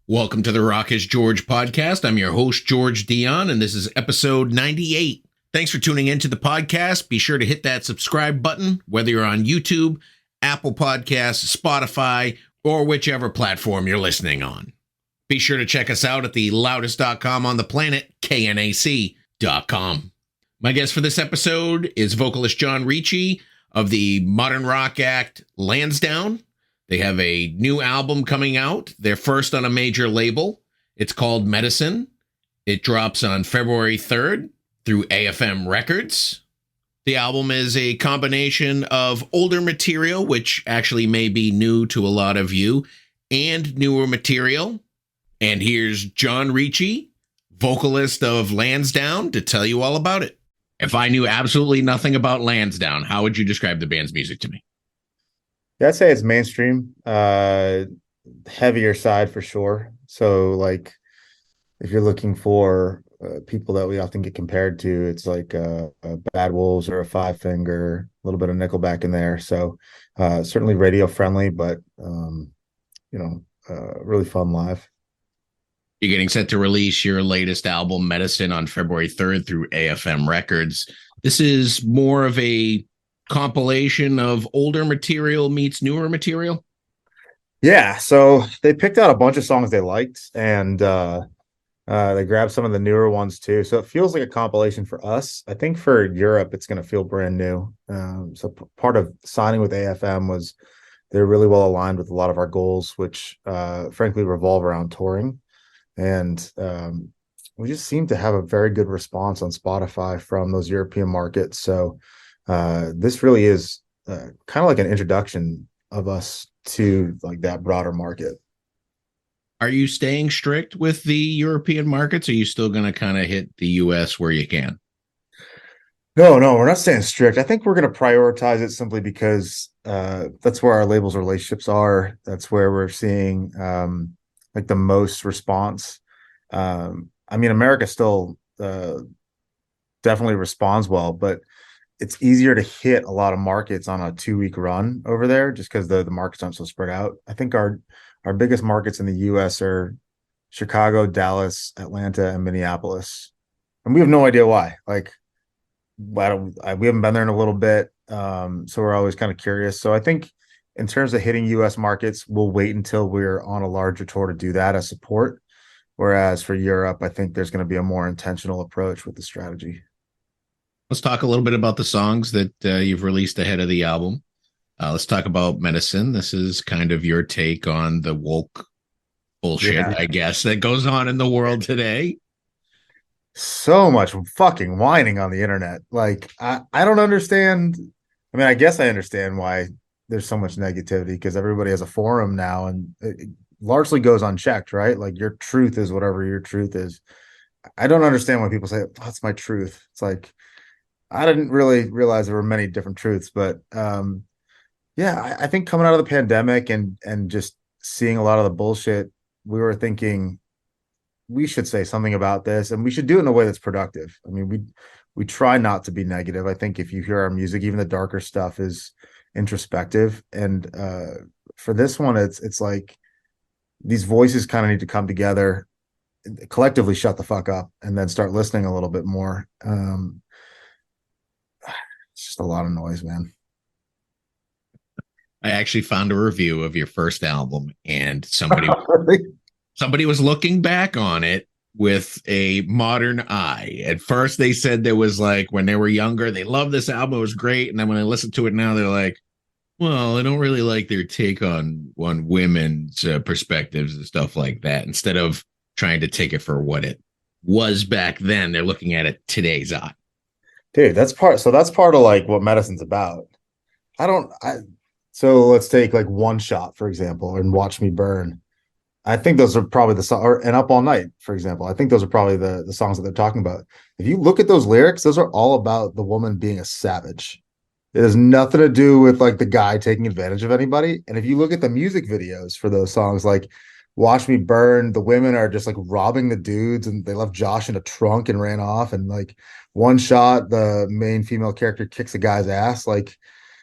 Welcome to the Rock is George podcast. I'm your host, George Dionne, and this is episode 98. Thanks for tuning into the podcast. Be sure to hit that subscribe button, whether you're on YouTube, Apple Podcasts, Spotify, or whichever platform you're listening on. Be sure to check us out at the loudest.com on the planet, KNAC.com. My guest for this episode is vocalist JON RICCI of the modern rock act Lansdowne. They have a new album coming out. They're first on a major label. It's called Medicine. It drops on February 3rd through AFM Records. The album is a combination of older material, which actually may be new to a lot of you, and newer material. And here's JON RICCI, vocalist of Lansdowne, to tell you all about it. If I knew absolutely nothing about Lansdowne, how would you describe the band's music to me? Yeah, I'd say it's mainstream, heavier side for sure. So, like, if you're looking for people that we often get compared to, it's like a Bad Wolves or a Five Finger, a little bit of Nickelback in there. So, certainly radio friendly, but really fun live. You're getting set to release your latest album, Medicine, on February 3rd through AFM Records. This is more of a compilation of older material meets newer material. Yeah, so they picked out a bunch of songs they liked, and they grabbed some of the newer ones too. So it feels like a compilation for us. I think for Europe, it's going to feel brand new. Part of signing with AFM was they're really well aligned with a lot of our goals, which frankly revolve around touring. And we just seem to have a very good response on Spotify from those European markets. So this really is kind of like an introduction of us to like that broader market. Are you staying strict with the European markets? Or are you still going to kind of hit the US where you can? No, we're not staying strict. I think we're going to prioritize it simply because that's where our labels relationships are. That's where we're seeing like the most response. I mean, America still definitely responds well, but it's easier to hit a lot of markets on a 2-week run over there just because the markets aren't so spread out. I think our biggest markets in the US are Chicago, Dallas, Atlanta, and Minneapolis. And we have no idea why. Like, we haven't been there in a little bit. So we're always kind of curious. So I think in terms of hitting US markets, we'll wait until we're on a larger tour to do that as support. Whereas for Europe, I think there's going to be a more intentional approach with the strategy. Let's talk a little bit about the songs that you've released ahead of the album. Let's talk about Medicine. This is kind of your take on the woke bullshit, I guess, that goes on in the world today. So much fucking whining on the internet. Like, I don't understand. I mean, I guess I understand why there's so much negativity because everybody has a forum now and it largely goes unchecked, right? Like, your truth is whatever your truth is. I don't understand when people say, that's my truth. It's like, I didn't really realize there were many different truths, but I think coming out of the pandemic and just seeing a lot of the bullshit, we were thinking we should say something about this and we should do it in a way that's productive. I mean, we try not to be negative. I think if you hear our music, even the darker stuff is introspective. And for this one, it's like these voices kind of need to come together, collectively shut the fuck up, and then start listening a little bit more. It's just a lot of noise, man. I actually found a review of your first album, and somebody was looking back on it with a modern eye. At first, they said there was like when they were younger, they loved this album, it was great, and then when they listen to it now, they're like, well, I don't really like their take on women's perspectives and stuff like that. Instead of trying to take it for what it was back then, they're looking at it today's eye. Dude, that's part of like what Medicine's about. So let's take like One Shot, for example, and Watch Me Burn. I think those are probably the songs, and Up All Night, for example. I think those are probably the songs that they're talking about. If you look at those lyrics, those are all about the woman being a savage. It has nothing to do with like the guy taking advantage of anybody. And if you look at the music videos for those songs, like Watch Me Burn, the women are just like robbing the dudes and they left Josh in a trunk and ran off. And like One Shot, the main female character kicks a guy's ass. Like,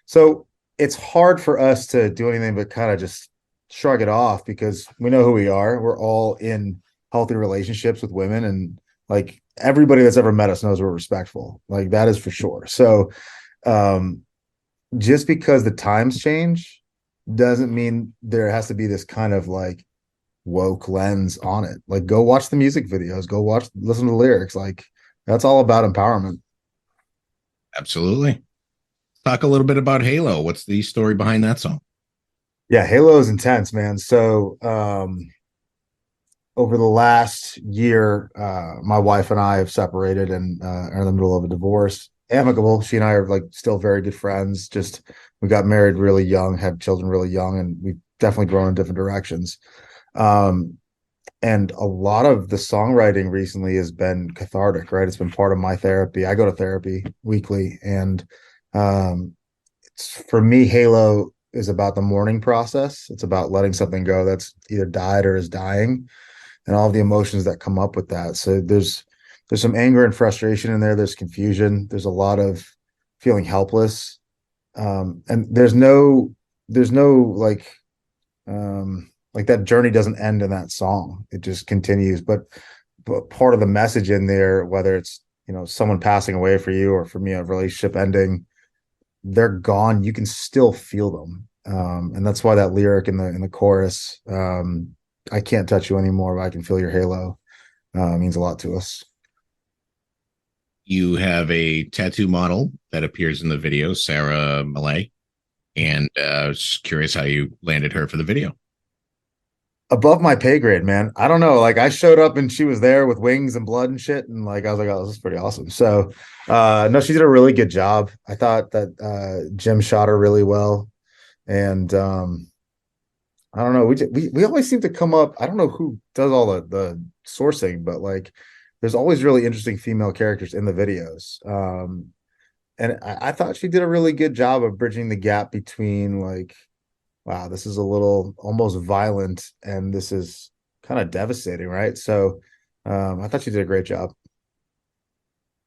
so it's hard for us to do anything but kind of just shrug it off because we know who we are. We're all in healthy relationships with women, and like everybody that's ever met us knows we're respectful. Like that is for sure. So um just because the times change doesn't mean there has to be this kind of like woke lens on it. Like go watch the music videos, listen to the lyrics. Like that's all about empowerment. Absolutely. Talk a little bit about Halo. What's the story behind that song? Yeah, Halo is intense, man. So over the last year, my wife and I have separated and are in the middle of a divorce. Amicable. She and I are like still very good friends. Just we got married really young, had children really young, and we've definitely grown in different directions. Um, and a lot of the songwriting recently has been cathartic, right? It's been part of my therapy. I go to therapy weekly, and it's for me, Halo is about the mourning process. It's about letting something go that's either died or is dying, and all of the emotions that come up with that. So there's some anger and frustration in there. There's confusion. There's a lot of feeling helpless. And there's no like that journey doesn't end in that song. It just continues. But part of the message in there, whether it's, you know, someone passing away for you or for me, a relationship ending, they're gone. You can still feel them. And that's why that lyric in the chorus, I can't touch you anymore, but I can feel your halo, means a lot to us. You have a tattoo model that appears in the video, Sarah Malay, and just curious how you landed her for the video. Above my pay grade, man. I don't know. Like I showed up and she was there with wings and blood and shit. And like I was like, oh, this is pretty awesome. So no, she did a really good job. I thought that Jim shot her really well. And I don't know. We always seem to come up. I don't know who does all the sourcing, but like there's always really interesting female characters in the videos. And I thought she did a really good job of bridging the gap between like, wow, this is a little almost violent and this is kind of devastating, right? So I thought she did a great job.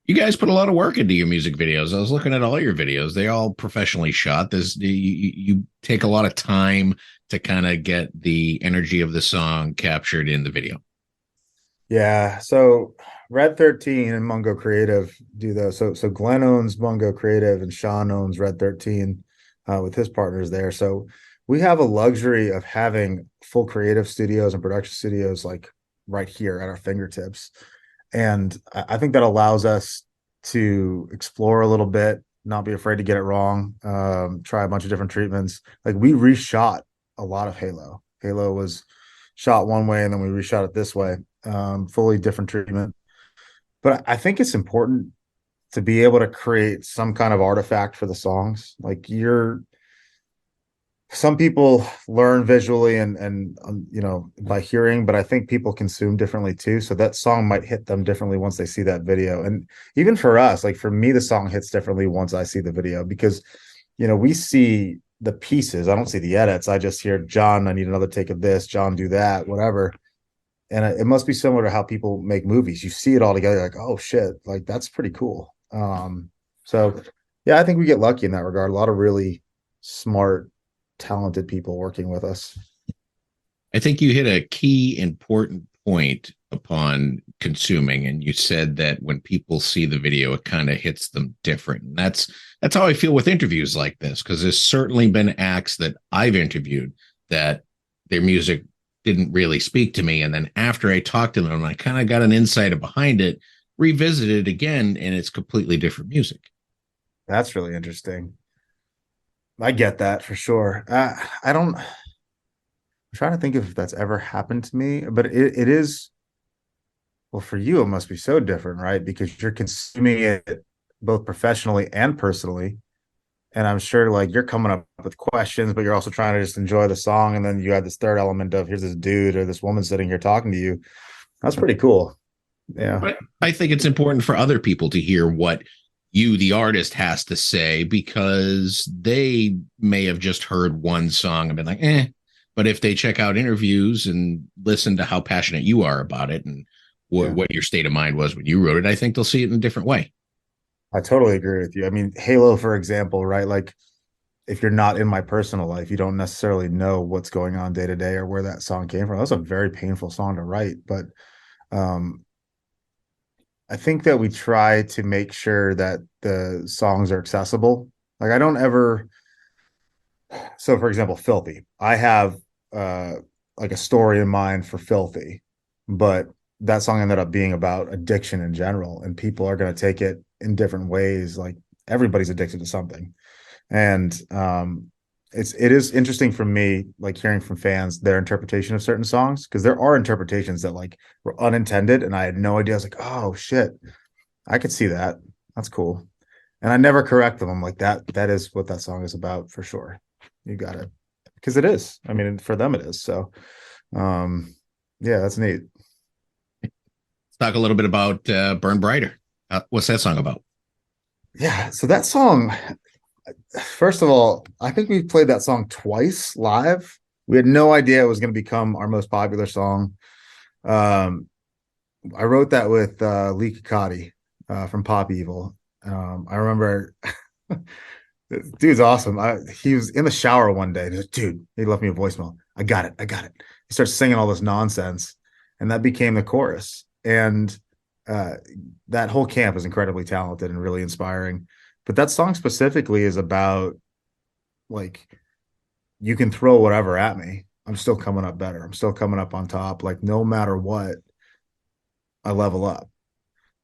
You guys put a lot of work into your music videos. I was looking at all your videos; they all professionally shot. You take a lot of time to kind of get the energy of the song captured in the video. Yeah. So Red 13 and Mungo Creative do those. So Glenn owns Mungo Creative and Sean owns Red 13 with his partners there. So we have a luxury of having full creative studios and production studios like right here at our fingertips. And I think that allows us to explore a little bit, not be afraid to get it wrong, try a bunch of different treatments. Like we reshot a lot of Halo. Halo was shot one way and then we reshot it this way, fully different treatment. But I think it's important to be able to create some kind of artifact for the songs. Like some people learn visually and you know, by hearing, but I think people consume differently too. So that song might hit them differently once they see that video. And even for us, like for me, the song hits differently once I see the video because, you know, we see the pieces. I don't see the edits. I just hear, John, I need another take of this, John, do that, whatever. And it must be similar to how people make movies. You see it all together, like, oh shit, like that's pretty cool. So yeah, I think we get lucky in that regard. A lot of really smart, talented people working with us. I think you hit a key important point upon consuming, and you said that when people see the video, it kind of hits them different. And that's how I feel with interviews like this, because there's certainly been acts that I've interviewed that their music didn't really speak to me, and then after I talked to them, I kind of got an insight behind it, revisited it again, and it's completely different music. That's really interesting. I get that for sure. I'm trying to think if that's ever happened to me, but it is, well, for you, it must be so different, right? Because you're consuming it both professionally and personally. And I'm sure like you're coming up with questions, but you're also trying to just enjoy the song. And then you have this third element of here's this dude or this woman sitting here talking to you. That's pretty cool. Yeah. But I think it's important for other people to hear what you, the artist, has to say, because they may have just heard one song and been like, eh. But if they check out interviews and listen to how passionate you are about it and what your state of mind was when you wrote it, I think they'll see it in a different way. I totally agree with you. I mean, Halo, for example, right? Like if you're not in my personal life, you don't necessarily know what's going on day to day or where that song came from. That was a very painful song to write, but um, I think that we try to make sure that the songs are accessible. Like I don't ever, so for example, Filthy. I have uh like a story in mind for Filthy, but that song ended up being about addiction in general, and people are going to take it in different ways. Like everybody's addicted to something. And it is interesting for me, like hearing from fans their interpretation of certain songs, because there are interpretations that like were unintended and I had no idea. I was like, oh shit, I could see that. That's cool. And I never correct them. I'm like, that is what that song is about for sure. You got it. Because it is. I mean, for them it is. So yeah, that's neat. Let's talk a little bit about Burn Brighter. What's that song about? Yeah. So that song, first of all, I think we played that song twice live. We had no idea it was going to become our most popular song. Um, I wrote that with Lee Kikati from Pop Evil. I remember dude's awesome. He was in the shower one day. And he's like, dude, he left me a voicemail. I got it. I got it. He starts singing all this nonsense, and that became the chorus. And uh, that whole camp is incredibly talented and really inspiring. But that song specifically is about like, you can throw whatever at me. I'm still coming up better. I'm still coming up on top. Like no matter what, I level up.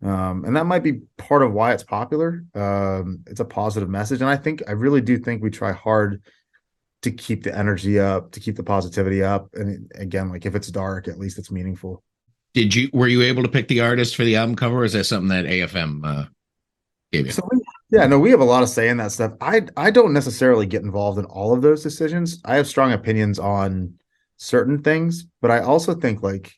And that might be part of why it's popular. It's a positive message. And I really do think we try hard to keep the energy up, to keep the positivity up. And again, like if it's dark, at least it's meaningful. Were you able to pick the artist for the album cover, or is that something that AFM gave you? Yeah, no, we have a lot of say in that stuff. I don't necessarily get involved in all of those decisions. I have strong opinions on certain things, but I also think like,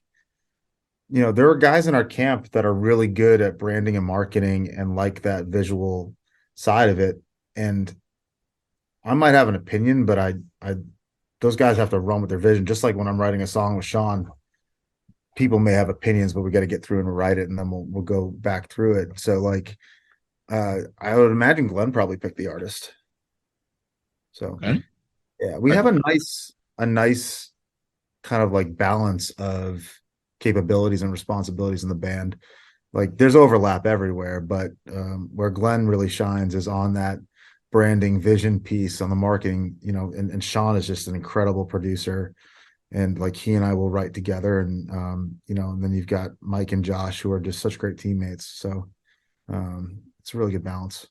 there are guys in our camp that are really good at branding and marketing and like that visual side of it. And I might have an opinion, but those guys have to run with their vision. Just like when I'm writing a song with Sean, people may have opinions, but we got to get through and write it, and then we'll go back through it. So like, I would imagine Glenn probably picked the artist. So Okay. yeah, we have a nice kind of like balance of capabilities and responsibilities in the band. Like there's overlap everywhere, but where Glenn really shines is on that branding vision piece, on the marketing, and Sean is just an incredible producer, and like he and I will write together, and and then you've got Mike and Josh who are just such great teammates. So it's a really good balance.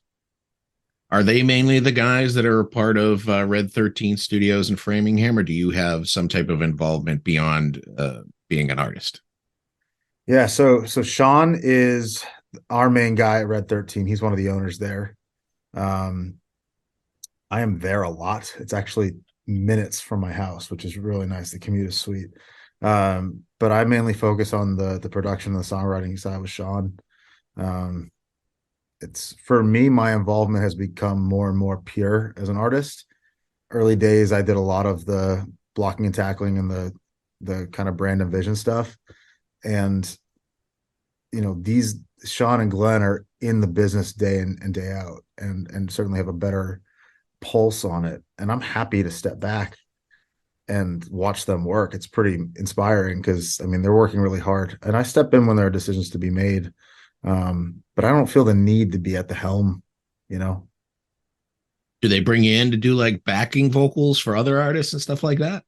Are they mainly the guys that are part of Red 13 Studios in Framingham, or do you have some type of involvement beyond being an artist? Yeah, so Sean is our main guy at Red 13. He's one of the owners there. Um, I am there a lot. It's actually minutes from my house, which is really nice. The commute is sweet. But I mainly focus on the production and the songwriting side with Sean. It's for me, my involvement has become more and more pure as an artist. Early days, I did a lot of the blocking and tackling and the kind of brand and vision stuff. And these Sean and Glenn are in the business day in and day out, and certainly have a better pulse on it. And I'm happy to step back and watch them work. It's pretty inspiring because I mean they're working really hard, and I step in when there are decisions to be made. But I don't feel the need to be at the helm. Do they bring you in to do like backing vocals for other artists and stuff like that?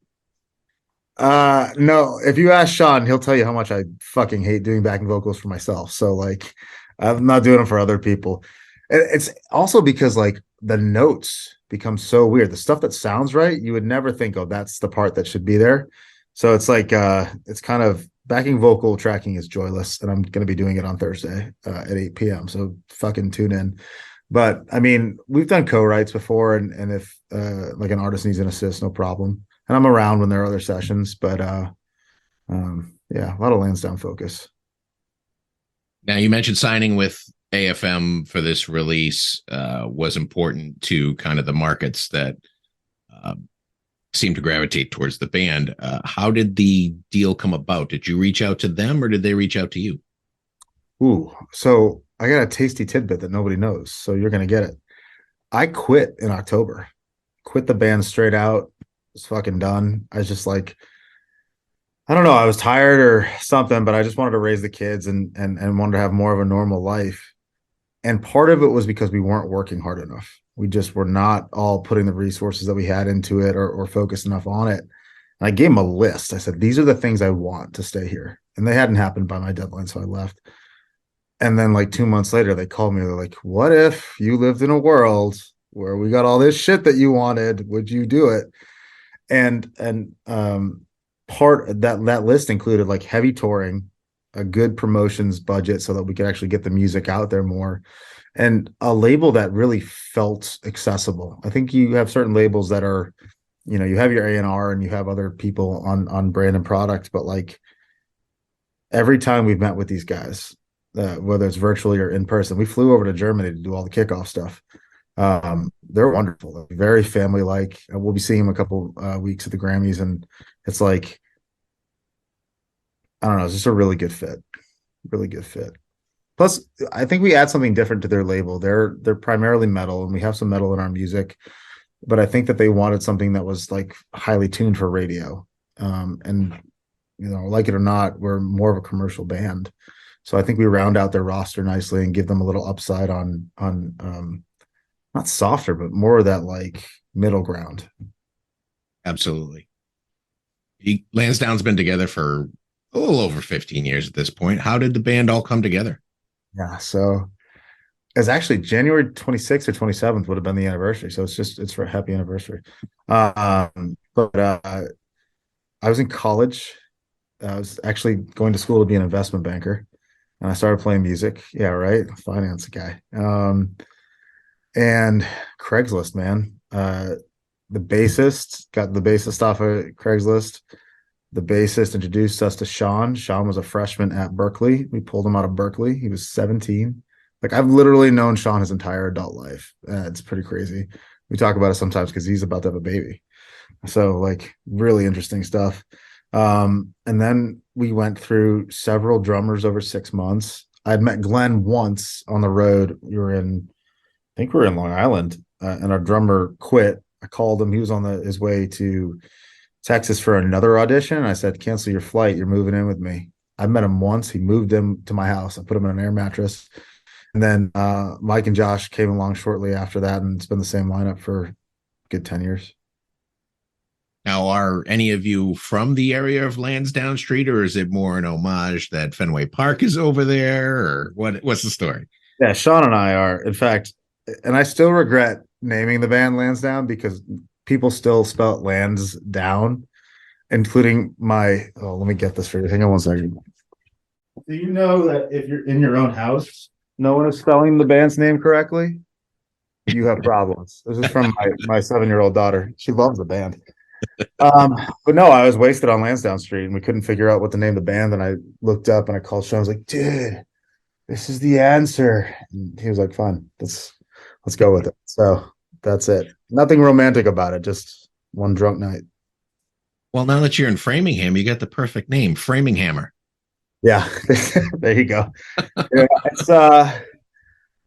No, if you ask Sean, he'll tell you how much I fucking hate doing backing vocals for myself. So like I'm not doing them for other people. It's also because like the notes become so weird. The stuff that sounds right, you would never think, oh, that's the part that should be there. So it's like it's kind of backing vocal tracking is joyless, and I'm going to be doing it on Thursday at 8 p.m. So fucking tune in. But I mean, we've done co-writes before, and if like an artist needs an assist, no problem. And I'm around when there are other sessions, but yeah, a lot of Lansdowne focus. Now, you mentioned signing with AFM for this release was important to kind of the markets that uh, seem to gravitate towards the band. How did the deal come about? Did you reach out to them, or did they reach out to you? Ooh, so I got a tasty tidbit that nobody knows, so you're gonna get it. I quit in October. quit the band straight out. Was fucking done. I was just like, I don't know, I was tired or something, but I just wanted to raise the kids and wanted to have more of a normal life. And part of it was because we weren't working hard enough. We just were not all putting the resources that we had into it or focused enough on it. And I gave them a list. I said, these are the things I want to stay here. And they hadn't happened by my deadline, so I left. And then like 2 months later, they called me. They're like, what if you lived in a world where we got all this shit that you wanted? Would you do it? And part of that list included like heavy touring, a good promotions budget so that we could actually get the music out there more, and a label that really felt accessible. I think you have certain labels that are, you have your A&R and you have other people on brand and product, but like every time we've met with these guys, whether it's virtually or in person, we flew over to Germany to do all the kickoff stuff. They're wonderful, very family like. We'll be seeing them a couple weeks at the Grammys, and it's like, I don't know, it's just a really good fit. Plus, I think we add something different to their label. They're primarily metal, and we have some metal in our music, but I think that they wanted something that was like highly tuned for radio. And like it or not, we're more of a commercial band. So I think we round out their roster nicely and give them a little upside on not softer, but more of that like middle ground. Absolutely. Lansdowne's been together for a little over 15 years at this point. How did the band all come together? Yeah, so it's actually January 26th or 27th would have been the anniversary. So it's for a happy anniversary. But I was in college. I was actually going to school to be an investment banker, and I started playing music. Yeah, right. Finance guy. And Craigslist, man. The bassist got the bassist off of Craigslist. The bassist introduced us to Sean. Sean was a freshman at Berkeley. We pulled him out of Berkeley. He was 17. Like, I've literally known Sean his entire adult life. It's pretty crazy. We talk about it sometimes because he's about to have a baby. So like really interesting stuff. And then we went through several drummers over 6 months. I'd met Glenn once on the road. I think we were in Long Island, and our drummer quit. I called him. He was on his way to Texas for another audition. I said, cancel your flight. You're moving in with me. I met him once. He moved him to my house. I put him in an air mattress. And then Mike and Josh came along shortly after that, and it's been the same lineup for a good 10 years. Now, are any of you from the area of Lansdowne Street, or is it more an homage that Fenway Park is over there, or what's the story? Yeah, Sean and I are. In fact, and I still regret naming the band Lansdowne because people still spell it Lansdowne, including let me get this for you. Hang on 1 second. Do you know that if you're in your own house, no one is spelling the band's name correctly? You have problems. This is from my 7-year-old daughter. She loves the band. But no, I was wasted on Lansdowne Street and we couldn't figure out what to name the band. And I looked up and I called Sean. I was like, dude, this is the answer. And he was like, fine, let's go with it. So that's it. Nothing romantic about it. Just one drunk night. Well, now that you're in Framingham, you got the perfect name, Framinghammer. Yeah, there you go. Yeah,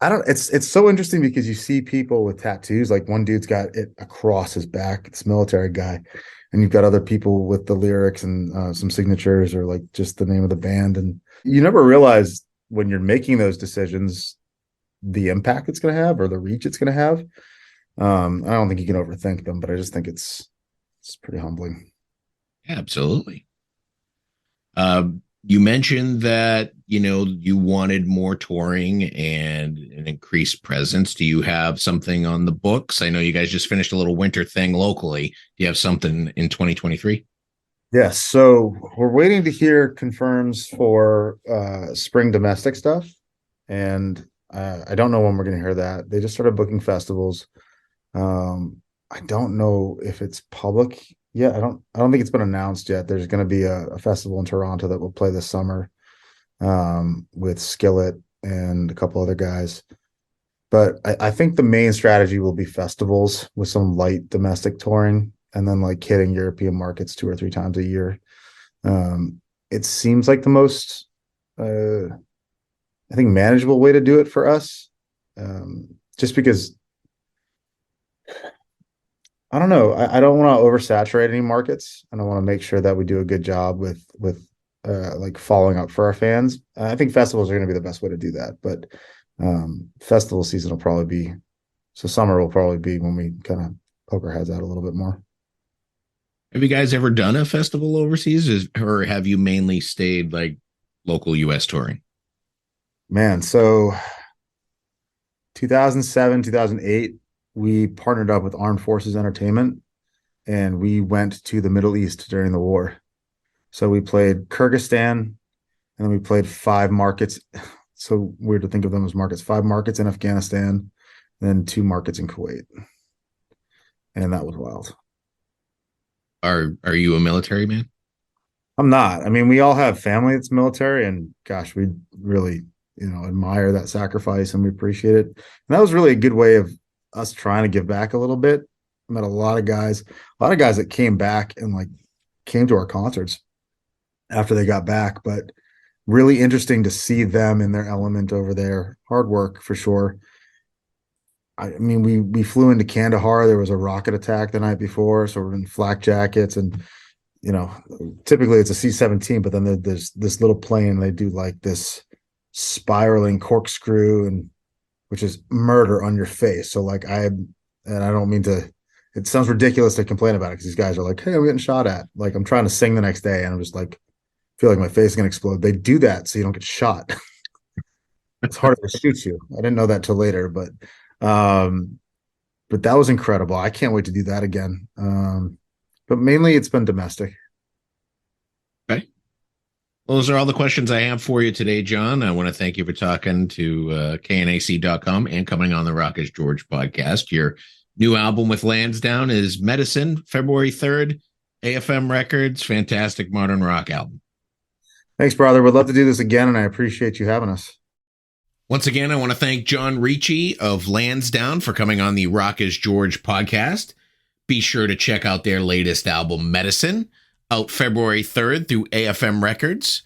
it's so interesting because you see people with tattoos. Like one dude's got it across his back. It's a military guy. And you've got other people with the lyrics and some signatures or like just the name of the band. And you never realize when you're making those decisions, the impact it's going to have or the reach it's going to have. I don't think you can overthink them, but I just think it's pretty humbling. Absolutely. You mentioned that, you wanted more touring and an increased presence. Do you have something on the books? I know you guys just finished a little winter thing locally. Do you have something in 2023? Yes. So we're waiting to hear confirms for spring domestic stuff. And I don't know when we're going to hear that. They just started booking festivals. I don't know if it's public yet. I don't think it's been announced yet. There's going to be a festival in Toronto that will play this summer with Skillet and a couple other guys. But I think the main strategy will be festivals with some light domestic touring and then like hitting European markets 2 or 3 times a year. It seems like the most, I think, manageable way to do it for us. Just because I don't know. I don't want to oversaturate any markets, and I want to make sure that we do a good job with like following up for our fans. I think festivals are going to be the best way to do that, but festival season will probably be so summer will probably be when we kind of poke our heads out a little bit more. Have you guys ever done a festival overseas, or have you mainly stayed like local US touring? Man, so 2007, 2008, we partnered up with Armed Forces Entertainment and we went to the Middle East during the war. So we played Kyrgyzstan and then we played 5 markets. So weird to think of them as markets. 5 markets in Afghanistan, then 2 markets in Kuwait. And that was wild. Are you a military man? I'm not. I mean, we all have family that's military, and gosh, we really, admire that sacrifice and we appreciate it. And that was really a good way of us trying to give back a little bit. I met a lot of guys that came back and like came to our concerts after they got back, but really interesting to see them in their element over there. Hard work for sure. I mean, we flew into Kandahar. There was a rocket attack the night before, so we're in flak jackets, and typically it's a C-17, but then there's this little plane. They do like this spiraling corkscrew, and which is murder on your face. So like I don't mean to. It sounds ridiculous to complain about it because these guys are like, "Hey, I'm getting shot at." Like I'm trying to sing the next day, and I'm just like, feel like my face is gonna explode. They do that so you don't get shot. It's harder to shoot you. I didn't know that till later, but that was incredible. I can't wait to do that again. But mainly it's been domestic. Okay. Well, those are all the questions I have for you today, John. I want to thank you for talking to knac.com and coming on the Rock is George podcast. Your new album with Lansdowne is Medicine, February 3rd, AFM Records, fantastic modern rock album. Thanks, brother. Would love to do this again, and I appreciate you having us. Once again, I want to thank JON RICCI of Lansdowne for coming on the Rock is George podcast. Be sure to check out their latest album, Medicine, out February 3rd through AFM Records.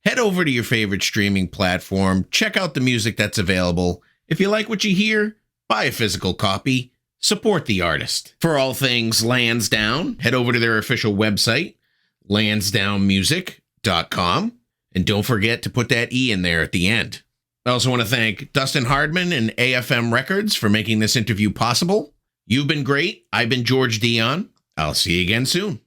Head over to your favorite streaming platform. Check out the music that's available. If you like what you hear, buy a physical copy. Support the artist. For all things Lansdowne, head over to their official website, lansdownemusic.com. And don't forget to put that E in there at the end. I also want to thank Dustin Hardman and AFM Records for making this interview possible. You've been great. I've been George Dionne. I'll see you again soon.